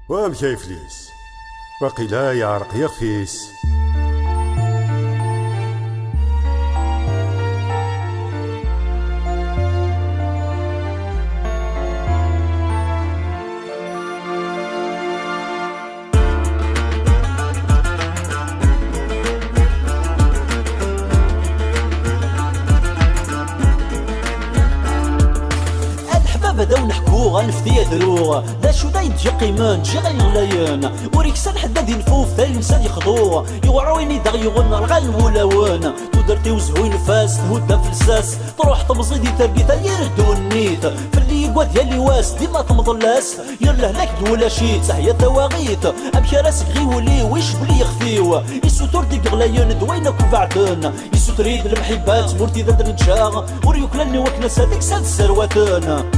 وامشي يفليس وقيلا يعرق يغفيس. بداو نحكو غنفدي دروغ لا شو دا يتجي قيمان تجي غيغلايان وريكسان حدا دي نفوف تا الانسان يخضو يوعويني دا يغن الغال ولاوان تودرتي وزهوين فاس تهودا فلساس تروح تمزي دي ترقيتا يردو النيت في اللي يقوى ديالي واس ديما تمضلاس يرله لك دولا شيت صحيا تواغيت امشي راسك غيولي ويش بلي يخفيو يسوتور دي غلايان دوينك وفعدن يسوتريد المحبات مورتي ذا درنجا وريوكلاني وكناس هذيك ساد السرواتان.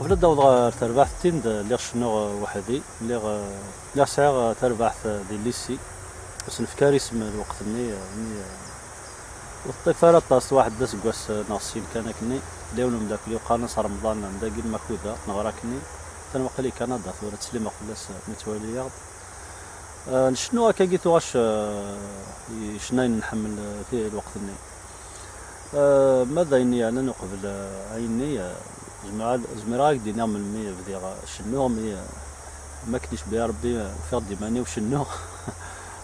قبل الدوض تربحت تيند اللي شنو وحدي اللي ساعة تربحت دي الليسي بس نفكر اسم الوقت ني والطفالة طاس واحد داس قواس ناصين كان كني ليون داك اللي قال نص رمضان نداقي المكوذا نغراكني تنوقلي كندا ثورة تسليمة خلاص متوالية شنو هكا قيتو غاش شناين نحمل في الوقت ني ماذا إني أنا نقبل عيني زمراك دي نعمل مية بدي شنو مية ما كنيش بيا ربي فير ديماني وشنو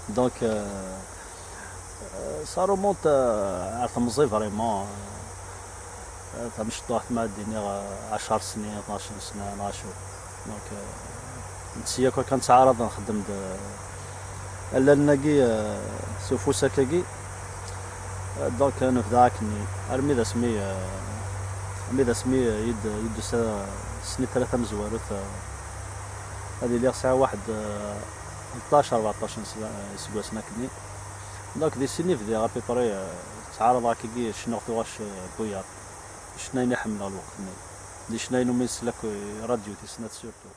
دونك صاروا مونت عرفت مزي فريمون مش طاحت مع الدنيا 10 سنين 12 سنة 12 دونك نسيا كون كنت عارض نخدم الا نلاقي سوفوسا كاكي دونك نفداكني ارمي ذا سمي يد سنة 3 مزوارات هذه اللي ساعة واحد 13 14 سنة كني دونك دي سني في دي بري تعارض هكاكي شنو غتواش بويار شناين يحمل الوقت ني دي شناين وميسلك راديو تسنات سورتو.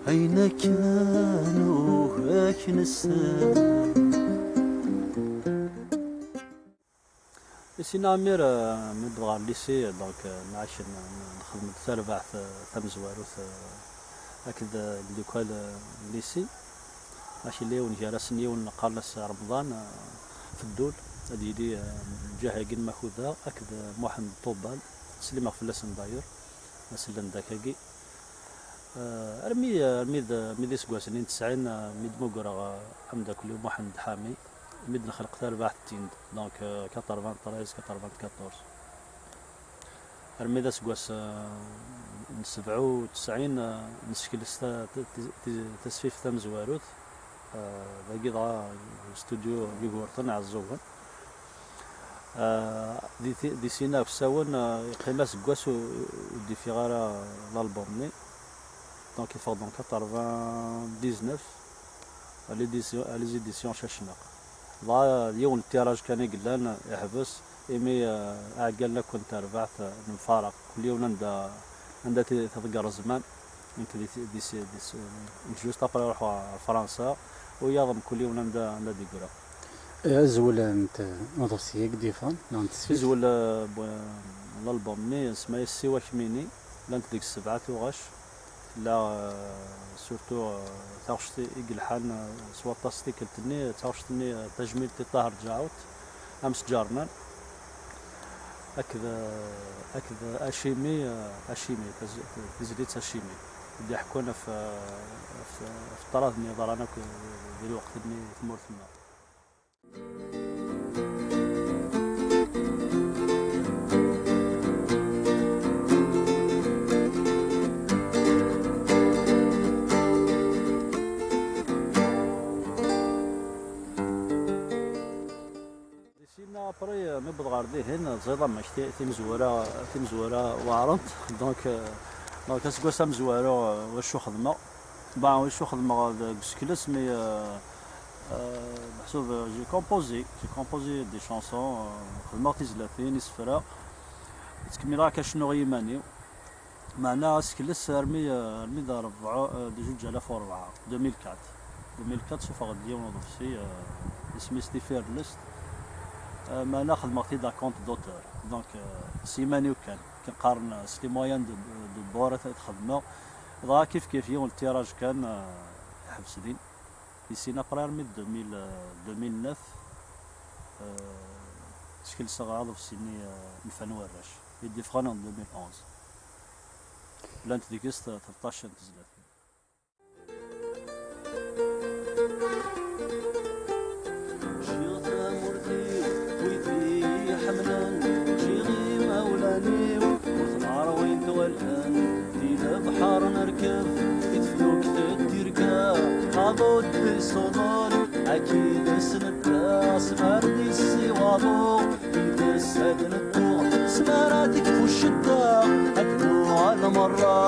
أين كانوا هاك نسان سينا عمير من بغا الليسي دونك نعيش نخدم تربع ثم زواروث هكذا اللي كان الليسي ماشي اللي ونجي راسني ونقارنس رمضان في الدول هذه لي جاها كين ماخوذا هكذا محمد طوبال سليمة فلاسن داير مسلم داكاكي ميد سكواسنين 90 ميد موكرا حمدا كل يوم محمد حامي ميد نخلق تربع تيند دونك 93 94 ميد سكواس 97 نشكل تسفيف ثم زواروث باقي ضا استوديو يغورتن عزوغن دي سينا بساون قيمة سكواس ودي في غارة الالبوم ني دونك يفوق دونك 99 لي زيديسيون شاشنا ضا اليوم التيراج كان يقلان يحبس إيمي عقلنا كنت ربعت نفارق كل يوم عندها تذكر الزمان يمكن دي جوست ابري نروحو فرنسا وياضم كل يوم عندها ديكورا زول انت مدرسيك ديفان لا انت زول الالبوم ني اسمها السوا كميني لانت ديك 7 وغاش لا سورتو تاغشتي يقلحان سوا طاستي كلتني تاغشتني تجميل طاهر جاوت امس جارنا هكذا اشيمي تزيدت اشيمي اللي يحكونا في الطراز اللي ضرانا في الوقت اللي تمر ثما. ابري مي بضغاردي هنا زيضا ماشتي تيمزوره وعرنت دونك اسكو مزواره واش خدمه واش خدمه سكلس مي محسوب جي كومبوزي دي شانسون خدمت زلافين يسفرا تكمل راك شنو غيماني معنا سكلس رمي دار 2004 2004 2004 شوف غادي نضيف اسمي ستيفير ليست. معنا خدمتي دا كونت دوتور دونك سيماني وكان كنقارن سلي مويان دو بورا خدمه ضا كيف يوم التيراج كان حبس دين يسينا قرار من 2009 شكل صغار في سني الفن وراش يدي فغانا 2011 لانت ديكست 13 تزلات. بحر نركب يدفلوك تديركا قابود بالصدول أكيد سنتا سماردي السيوالو يدس هاد الدو سماراتك فوش الدا أدنو على مرة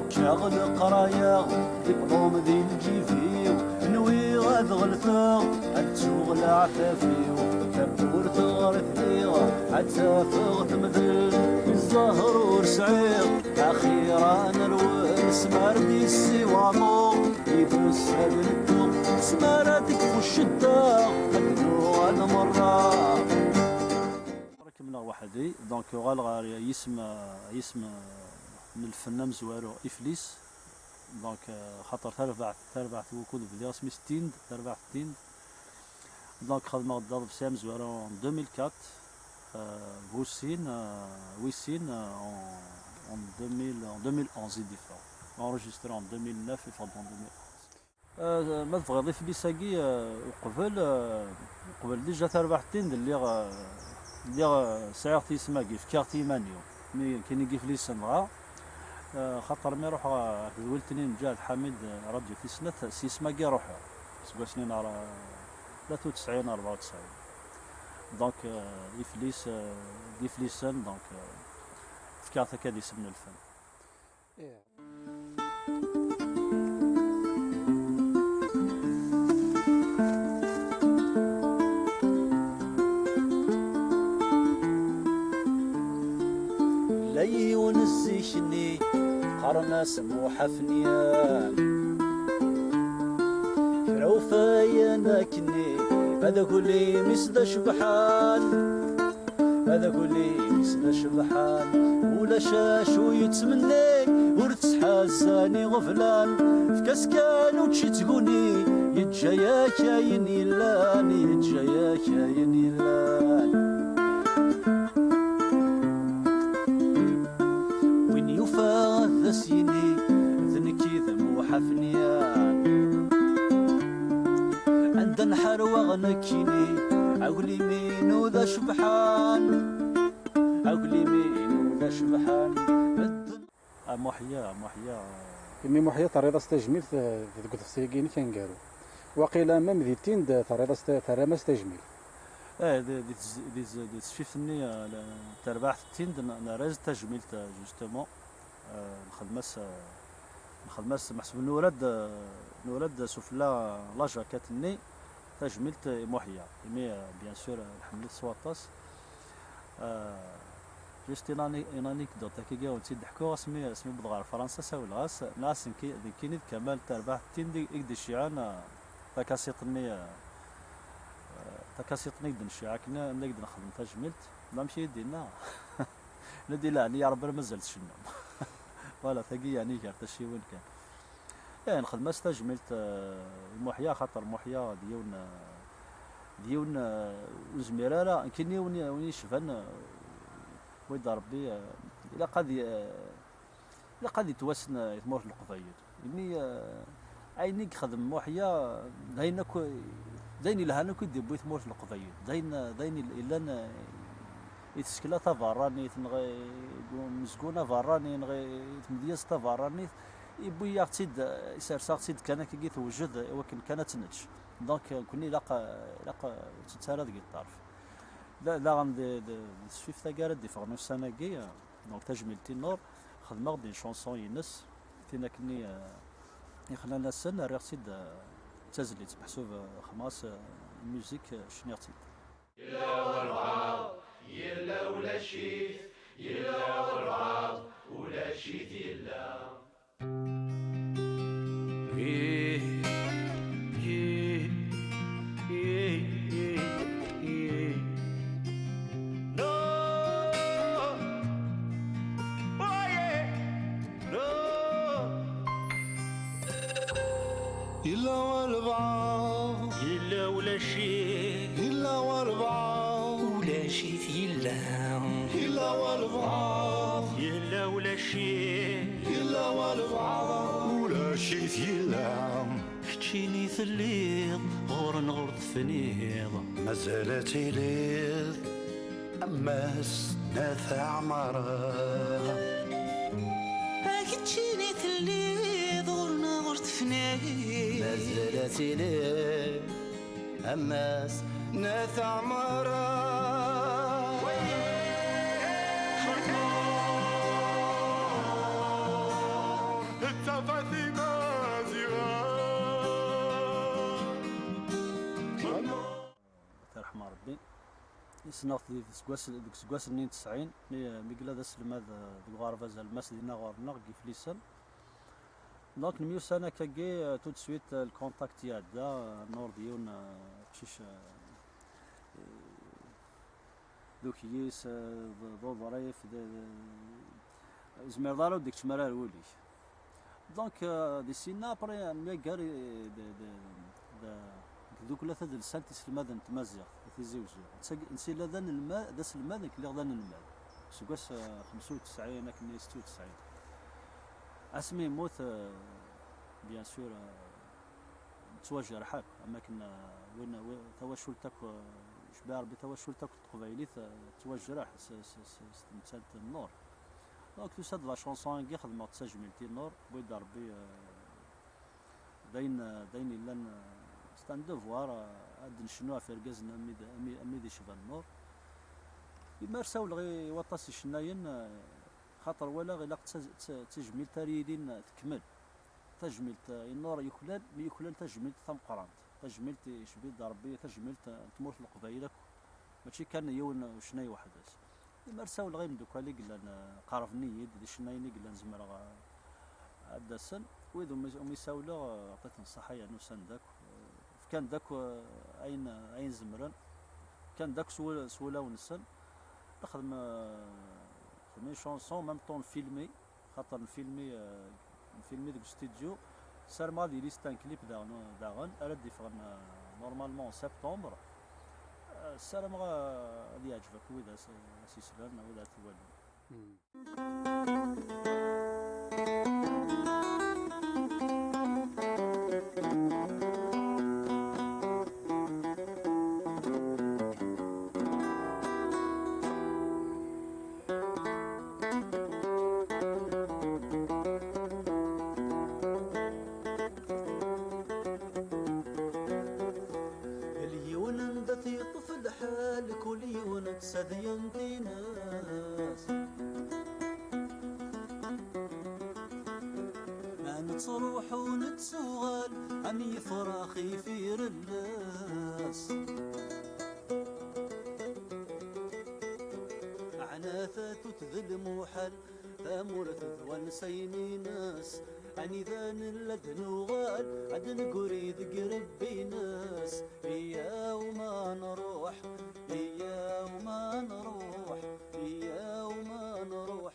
شاغل قرايا دبلوم ذي الجيفيو نوي غاد غلفا هتشوغل عفافيو كبور تغرث ليغا عتافغ تمذل الزهر ورسعيغ أخيرا نروي سماردي السيوانو يدوس هاد الدوق سماراتك فوش الدا أدنو على مرة. ركبنا وحدي دونك غالغار يسم من الفنان مزوارو إفليس دونك خاطر تربع وكود بدي اسمي ستيند تربع ستيند دونك خدمة ضرب سام زوارو 2004 ويسين en 2011 ديفا enregistré en 2009 et en 2011. ما تبغي ضيف لي ساقي قبل ديجا تربع ستيند اللي سيارتي اسمها كيف كارتي مانيو مي كاين كيف لي سنغا خاطر ما يروح ولتني مجاد حميد راديو في سنة سيسما كي روح سبع سنين 93 94 دونك يفليسن دونك فكرت هكا يسمنا الفن. لي ونسيشني قرنا سموحة فنيان فروفايا ناكني هذا كلي مسدا شبحان هذا كلي مسدا شبحان ولا شاش ويتمني ورتحازاني غفلان فكاسكان وتشي تقولي يتجايا كاين يلان يتجايا كاين يلان ذا سيني ذنكي ذموحة فنيان عند نحر وغنكيني عقلي مينو ذا شبحان عقلي مينو ذا شبحان محيا كمي محيا طريقة تجميل تقول سيكيني كنقالو وقيلا مام ذي تيند طريقة ترامس تجميل دي تشفيفني ترباح تيند نراز تجميل جوستومون نخدمس محسوب نورد سفلا لاجا كاتني تجملت محيا مي بيان سور الحمد سواطاس جوست ان انيكدوت كي قاو تي ضحكوا اسمي بضغار فرنسا ساول غاس ناس كينيد كمال ترباح تين ديك الشيعان تكاسيطني دن الشيعان كنا نقدر نخدم تجملت نمشي يدينا ندي لا يا رب ما زلت شنو فوالا ثقي يعني كارت شي وين كان يعني نخدم استجملت محيا خاطر محيا ديون وزميرارا كني وني شفن ويد ربي الا قد يتوسن يتمر في القفايد يعني عينيك خدم محيا داين لها انا كنت بغيت تمر في القفايد داين الا يتسكلا تفاراني تنغي مسكونه فاراني نغي تمدياس تفاراني يبوي ياخد يسرسا تيد كان كي توجد ولكن كانت تنتج دونك كوني لاقا تتسارى ديك الطرف لا غندي سويف تاكار دي فورنو سنه كي دونك تجميلتي النور خدمه دي شونسون ينس تينا كني يخلى الناس سنه راه سيد تزليت محسوب خماس الموسيك شنيغتي. إلا والبعض إلا ولا شيء إلا والبعض ولا شيء إلا إلا والبعض إلا ولا شيء إلا والبعض ولا شي إلا كتشيني ثليض غور نغور تفنيض مازال تيليض أماس نافع مرة كتشيني ثليض غور نغور تفنيض مازال تيليض أماس نافع مرة التفاتي يرحم ربي. سنغت ديك سكواس 92 ميقلا دا سلماد ديك غارفاز الماس دينا غورنا كيف ليسان. دونك نميو سنة كاكي تو سويت الكونتاكت يعدا نور ديون تشيش دوكييس ضو ظريف زمير دارو ديك تمرار وليش. دونك دي سينا ابري ميقاري دوك ثلاثة د السنة تسلماد نتمازيغ تيزيوزو نسي لذان الماء دا سلماد كلي غدان الماء سكواس 95 كني 96 اسمي يموت بيان سور تواجه رحاك اما كنا وين تواشلتك شباب ربي تواشلتك قبيلي تواجه راح تمثال النور. دونك تو ساد لا شونسون كي خدمت تسجملتي النور بيد ربي داين لان ستان دوفوار عاد نشنوها في ركازنا اميدي شبه النور يمارساو لغي وطاس الشناين خاطر ولا غير تجميل تاريدين تكمل تجميل النور يكلل تجميل ثم قرانت تجميل شبي ربي تجميل تموت القبايلك ماشي كان يون شناي واحد بس يمارساو لغي من دوكا اللي قلنا قارف نيد دي شنايني قلنا نزمر عاد السن ويدو ميساولا عطيت نصحة يعني وسان داك كان داك اين زمران كان داك سولا ونسن نخدم شونسون ميم طون فيلمي خاطر نفيلمي ديك الاستوديو سار مالي ليستان كليب داغن اراد يفغن نورمالمون سبتمبر سار ما غادي يعجبك ويدا سيسلان ويدا توالي. سدينتي ناس ما نتصروح ونتسوغل عني فراخي في الناس عناثات تذل موحل ثامورة ونسيني ناس عني ذان اللدن وغال عدن قريد قربي ناس إيا وما نروح إيا وما نروح إيا وما نروح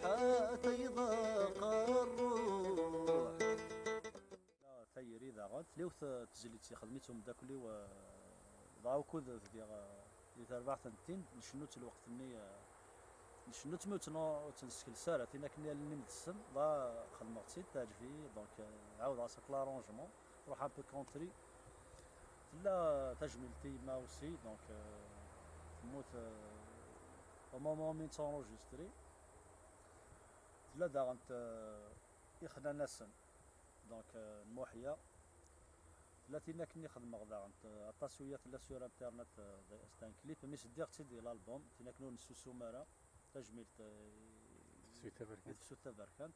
تيضاق الروح. تيري ذا غاد ليو تزليتي خدمتهم داكلي و ضاو كود ديال 34 نشنوت الوقت ني نشنوت موتنا تنسكل ساره تينا كنا اللي مدسم ضا خدمتي تعجبي دونك عاود راسك لارونجمون روح ان بو كونتري لا تجملتي ما اوسي دونك موت au moment où t'enregistré لا داغنت يخدم ناسن دونك الموحيه لاتينا كني خدم داغنت التصويات لا سور انترنت ستان كليب مش ديرتي ديال الالبوم تينا كنو نسوسو مارا تجميل سويتا بركان سوتا بركانت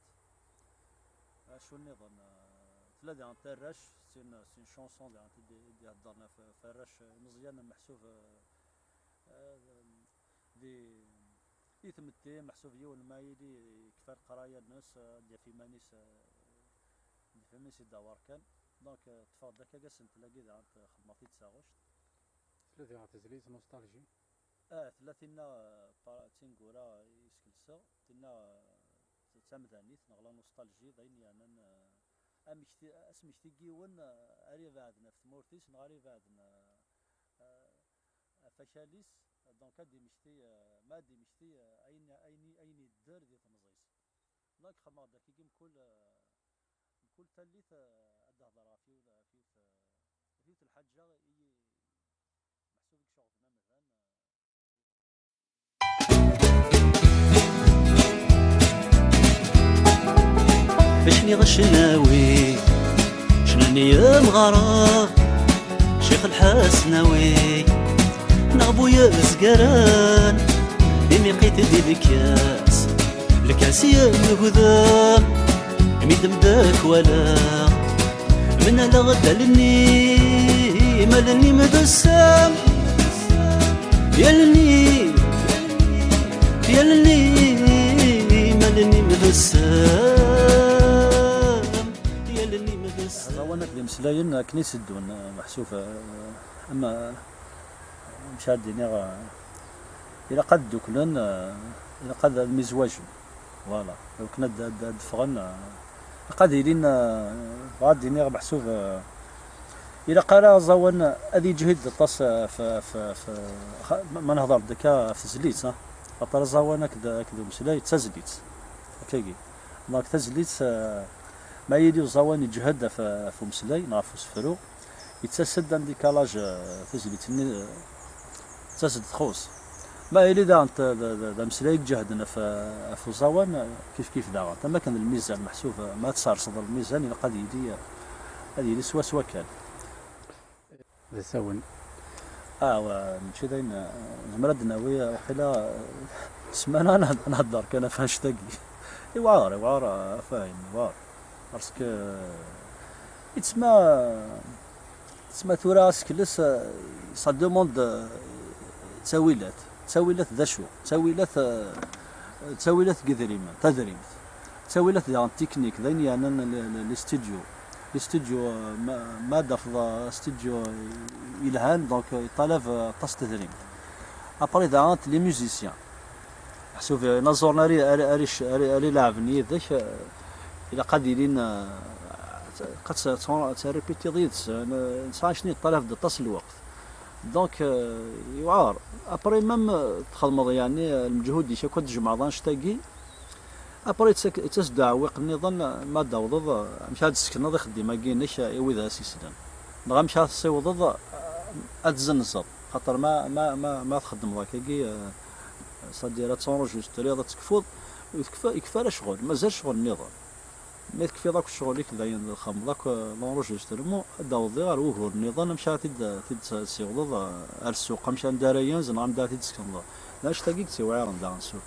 شو النظام ثلاثة عن تراش سين شونسون دي هضرنا في فراش مزيان محسوب دي تمتي محسوب يول مايلي كفار قرايه الناس ديال في مانيس دي في مانيس دوار كان دونك تفاضل داك كاع سنت لاقي عند خدمتي تساغوش ثلاثة عن تزليت نوستالجي. ثلاثينا تينغورا يسكلسا تينا تامدانيت نغلا نوستالجي ضاين يعني اسمشتي كيون اري بعدنا في تمورتيس نغاري بعدنا فشاليس دونك هادي مشتي ما دي مشتي اين الدار ديال تمزيس دونك خما داك كي كل تاليت اد هضره فيوت الحاجه محسوب شغلنا مثلا بشني غشناوي شنني يا مغرب شيخ الحسناوي نغبو يا زقران ديمي قيت دي الكاس يا الهدام ميدم داك ولا من الغدا لني مالني مبسام يالني مالني مبسام وانا كلي مسلاين كنيس الدون محسوفه اما مشادين الى قد دوكلن الى قد المزواج فوالا لو كنا دفغن قد يلين غادي محسوف الى قرا زوان ادي جهد طاس في ما نهضر دكا في زليت خاطر زوان كذا مسلاي تزليت هكاكي دونك تزليت ما يدي زوان يجهد في مسلاي نعرفو سفرو يتسد عندي كالاج تزليت تسد خوص ما يلي دا مسلايك جهدنا في زوان كيف دا تما كان الميزان محسوب ما تصار صدر الميزان الى قد يدي سوا كان ذا ساون ماشي داين زمرد ناوي وقيلا سمانه نهضر كان فاش تاقي واعر فاهم واعر باسكو تسمى ثورا سكلس سا دوموند تاويلات ذا شو تاويلات قذريمة تدريم تاويلات ذا تكنيك ذين يعني الاستوديو ما دافض استوديو يلهان دونك طلب طاس تدريم ابري ذا انت لي ميوزيسيان حسوف نزورنا ري لاعبني ذاك الى قادرين قد تريبيتي ضيت نساشني طلب طاس الوقت دونك يوعار ابري مام تخدم يعني المجهود ديشا كنت تجمع شتاقي ابري تسدع ويق النظام ما داوض مش هاد السكن هذا خدي ما كاينش يوذا سيسلان بغا مش هاد الصيوض اتزنزط خاطر ما تخدم ذاكي صديرات تونجستري هذا تكفوض يكفى شغل مازال شغل النظام ما تكفي ذاك الشغل اللي كداين الخام ذاك لونجسترمون داوضي غير وهو النظام مشى تيصيغض السوق مشى نداريان زنغام دا تيسكن لاش تاقيك تيوعر ندا السوق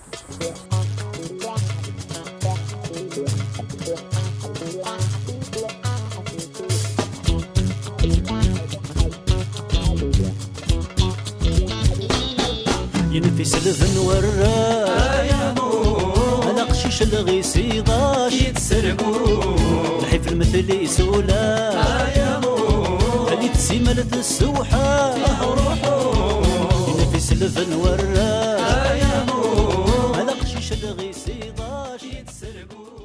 ينفس الذن والراي انا قشيش الغيس يضاش يتسرقوا الحيف المثل يسولا خلي تسيملة السوحة ينفس الذن والراي انا قشيش الغيس يضاش يتسرقوا